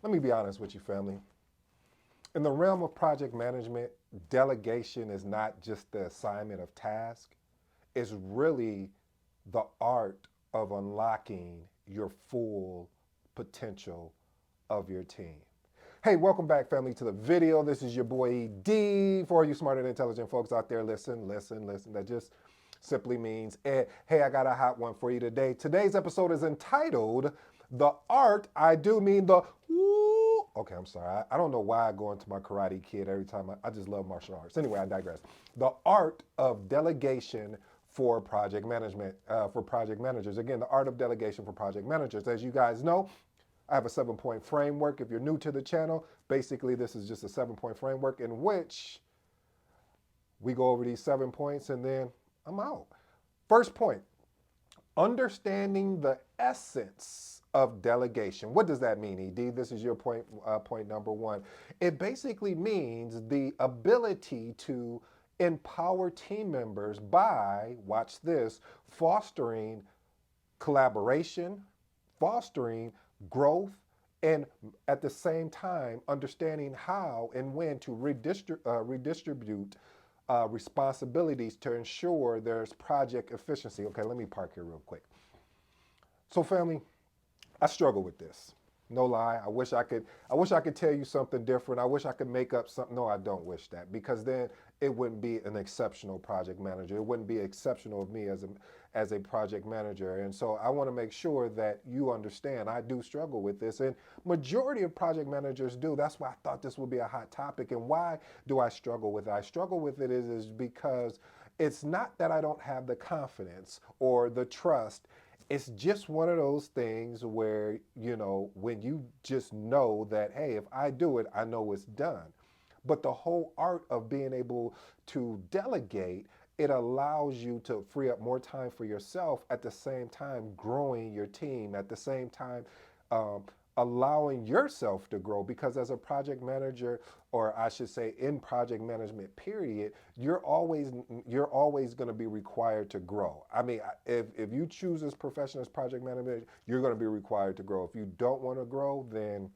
Let me be honest with you, family. In the realm of project management, delegation is not just the assignment of tasks, it's really the art of unlocking your full potential of your team. Hey, welcome back, family, to the video. This is your boy D. For you smart and intelligent folks out there, listen. That just simply means, hey, I got a hot one for you today. Today's episode is entitled The Art, I do mean the woo. Okay, I'm sorry. I don't know why I go into my Karate Kid every time. I just love martial arts. Anyway, I digress. The art of delegation for project management, for project managers. Again, the art of delegation for project managers. As you guys know, I have a 7-point framework. If you're new to the channel, basically this is just a 7-point framework in which we go over these 7 points and then I'm out. First point, understanding the essence of delegation. What does that mean, ED? This is your point number one. It basically means the ability to empower team members by, watch this, fostering collaboration, fostering growth, and at the same time, understanding how and when to redistribute responsibilities to ensure there's project efficiency. Okay, let me park here real quick. So, family, I struggle with this. No lie. I wish I could tell you something different. I wish I could make up something. No, I don't wish that, because then it wouldn't be an exceptional project manager. It wouldn't be exceptional of me as a project manager. And so I want to make sure that you understand I do struggle with this, and majority of project managers do. That's why I thought this would be a hot topic. And why do I struggle with it? I struggle with it is because it's not that I don't have the confidence or the trust. It's just one of those things where, when you just know that, hey, if I do it, I know it's done. But the whole art of being able to delegate, it allows you to free up more time for yourself, at the same time growing your team, at the same time um, allowing yourself to grow. Because as a project manager, or I should say in project management period, you're always going to be required to grow. I mean, if you choose this profession as project manager, you're going to be required to grow. If you don't want to grow, then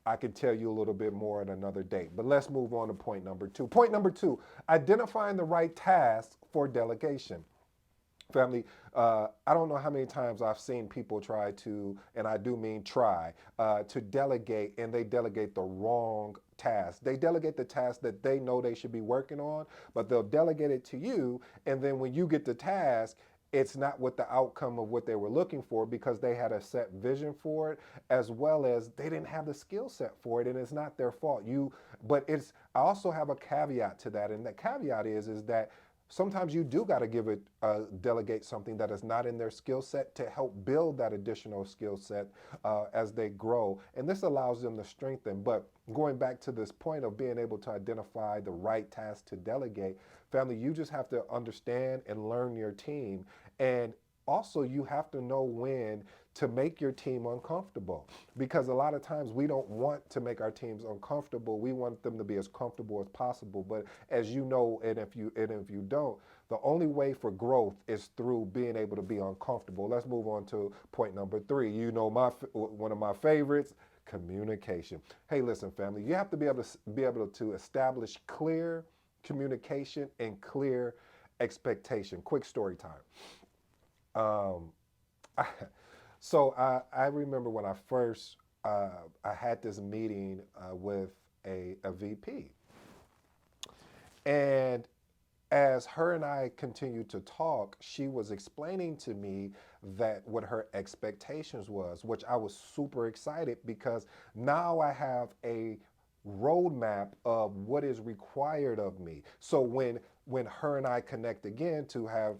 I could tell you a little bit more at another date. But let's move on to point number two. Point number two, identifying the right task for delegation. Family, I don't know how many times I've seen people try to, and I do mean try, to delegate, and they delegate the wrong task. They delegate the task that they know they should be working on, but they'll delegate it to you, and then when you get the task, it's not what the outcome of what they were looking for, because they had a set vision for it, as well as they didn't have the skill set for it, and it's not their fault. I also have a caveat to that, and the caveat is that sometimes you do got to delegate something that is not in their skill set to help build that additional skill set as they grow. And this allows them to strengthen. But going back to this point of being able to identify the right task to delegate, family, you just have to understand and learn your team. And also, you have to know when to make your team uncomfortable, because a lot of times we don't want to make our teams uncomfortable. We want them to be as comfortable as possible. But as you know, and if you don't, the only way for growth is through being able to be uncomfortable. Let's move on to point number three. One of my favorites, communication. Hey, listen, family, you have to be able to establish clear communication and clear expectation. Quick story time. Um, I remember when I had this meeting with a VP, and as her and I continued to talk, she was explaining to me that what her expectations was, which I was super excited, because now I have a roadmap of what is required of me. So when her and I connect again to have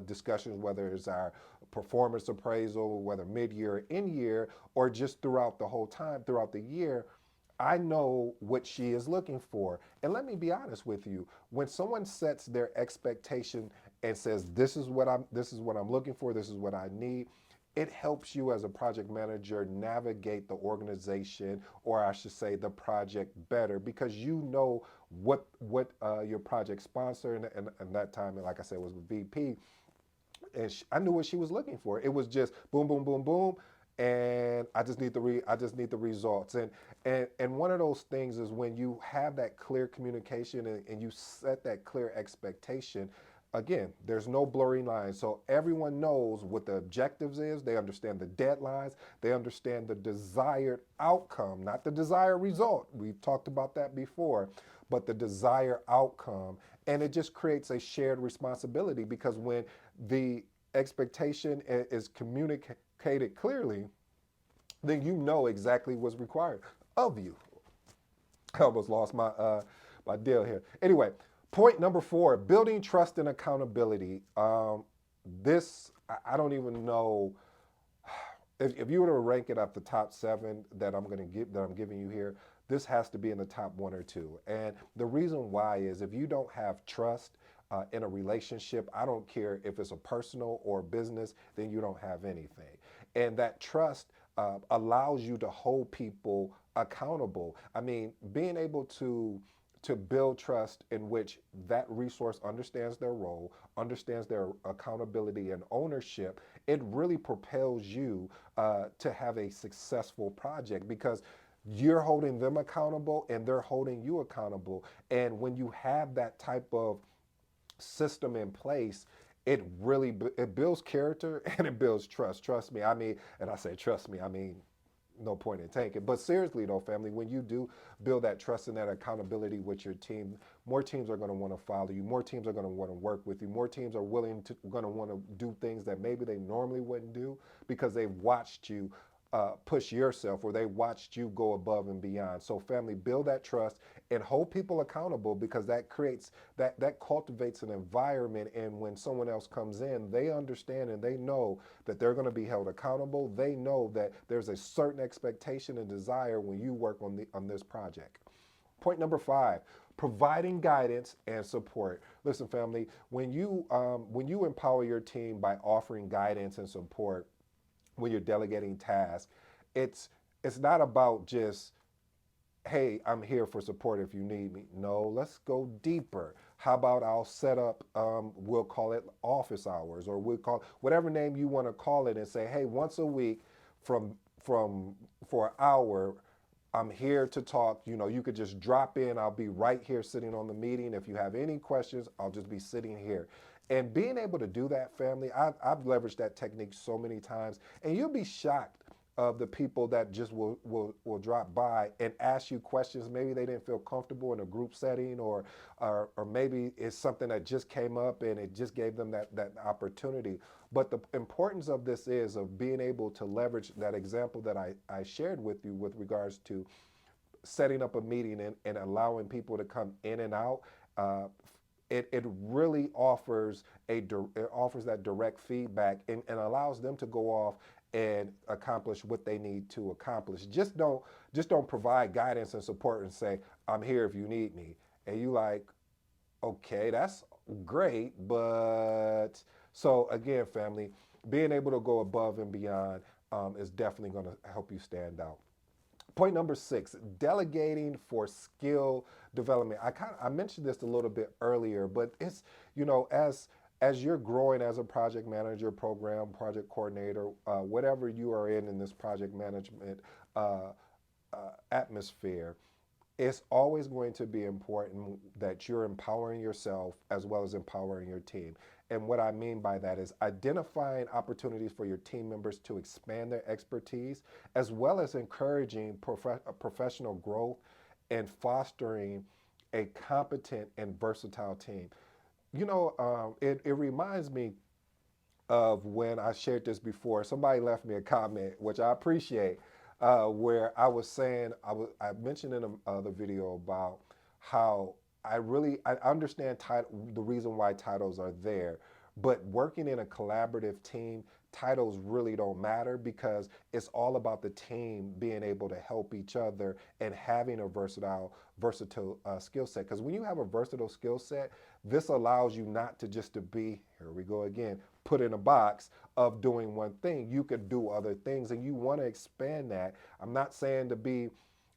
discussions, whether it's our performance appraisal, whether mid-year or in-year, or just throughout the whole time, throughout the year, I know what she is looking for. And let me be honest with you, when someone sets their expectation and says, this is what I'm looking for, this is what I need, it helps you as a project manager navigate the organization, or I should say the project, better, because you know what your project sponsor, and that time, like I said, was with VP, and I knew what she was looking for. It was just boom, boom, boom, boom. and I just need the results. And one of those things is when you have that clear communication and you set that clear expectation. Again, there's no blurry lines, so everyone knows what the objectives is. They understand the deadlines. They understand the desired outcome, not the desired result. We've talked about that before, but the desired outcome. And it just creates a shared responsibility because when the expectation is communicated clearly, then you know exactly what's required of you. I almost lost my deal here. Anyway, point number 4: building trust and accountability. This I don't even know if you were to rank it up the top 7 that I'm giving you here. This has to be in the top 1 or 2. And the reason why is if you don't have trust in a relationship, I don't care if it's a personal or business, then you don't have anything. And that trust allows you to hold people accountable. I mean, being able to build trust in which that resource understands their role, understands their accountability and ownership, it really propels you to have a successful project because you're holding them accountable and they're holding you accountable. And when you have that type of system in place, it really it builds character and it builds trust. Trust me. I mean, and I say trust me, I mean no point in taking. But seriously though, family, when you do build that trust and that accountability with your team, more teams are going to want to follow you. More teams are going to want to work with you. More teams are going to want to do things that maybe they normally wouldn't do because they've watched you push yourself or they watched you go above and beyond. So family, build that trust and hold people accountable because that creates that cultivates an environment, and when someone else comes in, they understand and they know that they're going to be held accountable. They know that there's a certain expectation and desire when you work on this project. Point number 5: providing guidance and support. Listen, family, when you empower your team by offering guidance and support, when you're delegating tasks, it's it's not about just, hey, I'm here for support if you need me. No, let's go deeper. How about I'll set up, we'll call it office hours, or we'll call whatever name you want to call it, and say, hey, once a week from from for an hour, I'm here to talk. You know, you could just drop in. I'll be right here sitting on the meeting. If you have any questions, I'll just be sitting here. And being able to do that, family, I've leveraged that technique so many times, and you'll be shocked of the people that just will drop by and ask you questions. Maybe they didn't feel comfortable in a group setting, or maybe it's something that just came up and it just gave them that opportunity. But the importance of this is of being able to leverage that example that I shared with you with regards to setting up a meeting and allowing people to come in and out. Uh, it really offers it offers that direct feedback and allows them to go off and accomplish what they need to accomplish. Just don't provide guidance and support and say, I'm here if you need me. And you like, okay, that's great, but so again, family, being able to go above and beyond is definitely going to help you stand out. Point number 6: delegating for skill development. I mentioned this a little bit earlier, but it's, you know, as you're growing as a project manager, program project coordinator, whatever you are in this project management uh, atmosphere, it's always going to be important that you're empowering yourself as well as empowering your team. And what I mean by that is identifying opportunities for your team members to expand their expertise, as well as encouraging professional growth and fostering a competent and versatile team. You know, it reminds me of when I shared this before. Somebody left me a comment, which I appreciate, where I was saying I mentioned in the video about how I understand the reason why titles are there, but working in a collaborative team, titles really don't matter because it's all about the team being able to help each other and having a versatile skill set. Because when you have a versatile skill set, this allows you not to just to be, here we go again, put in a box of doing one thing. You could do other things and you want to expand that. I'm not saying to be,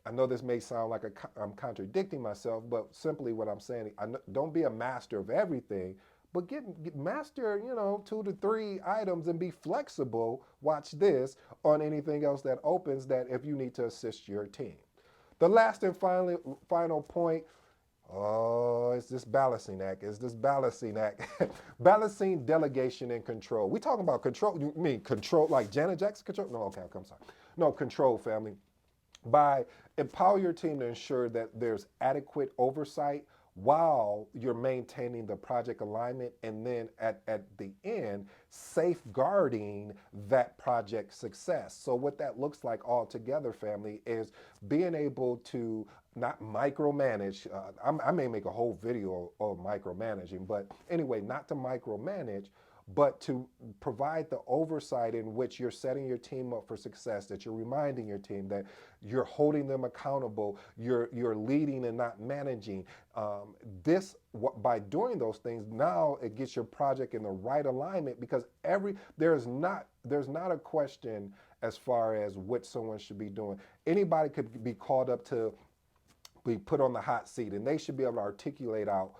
I know this may sound like I'm contradicting myself, but simply what I'm saying, don't be a master of everything, but master, 2 to 3 items and be flexible. Watch this on anything else that opens that if you need to assist your team. The last and final point. Oh, it's this balancing act. It's this balancing act. Balancing delegation and control. We talking about control. You mean control like Janet Jackson control? No, okay, I'm sorry. No, control, family. By empower your team to ensure that there's adequate oversight while you're maintaining the project alignment, and then at the end safeguarding that project success. So what that looks like all together, family, is being able to not micromanage. I may make a whole video of micromanaging, but anyway, not to micromanage, but to provide the oversight in which you're setting your team up for success, that you're reminding your team that you're holding them accountable, you're leading and not managing. By doing those things, now it gets your project in the right alignment, because there's not a question as far as what someone should be doing. Anybody could be called up to be put on the hot seat, and they should be able to articulate out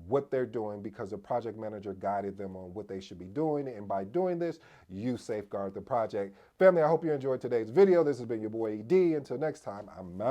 what they're doing because the project manager guided them on what they should be doing. And by doing this, you safeguard the project. Family, I hope you enjoyed today's video. This has been your boy ED. Until next time, I'm out.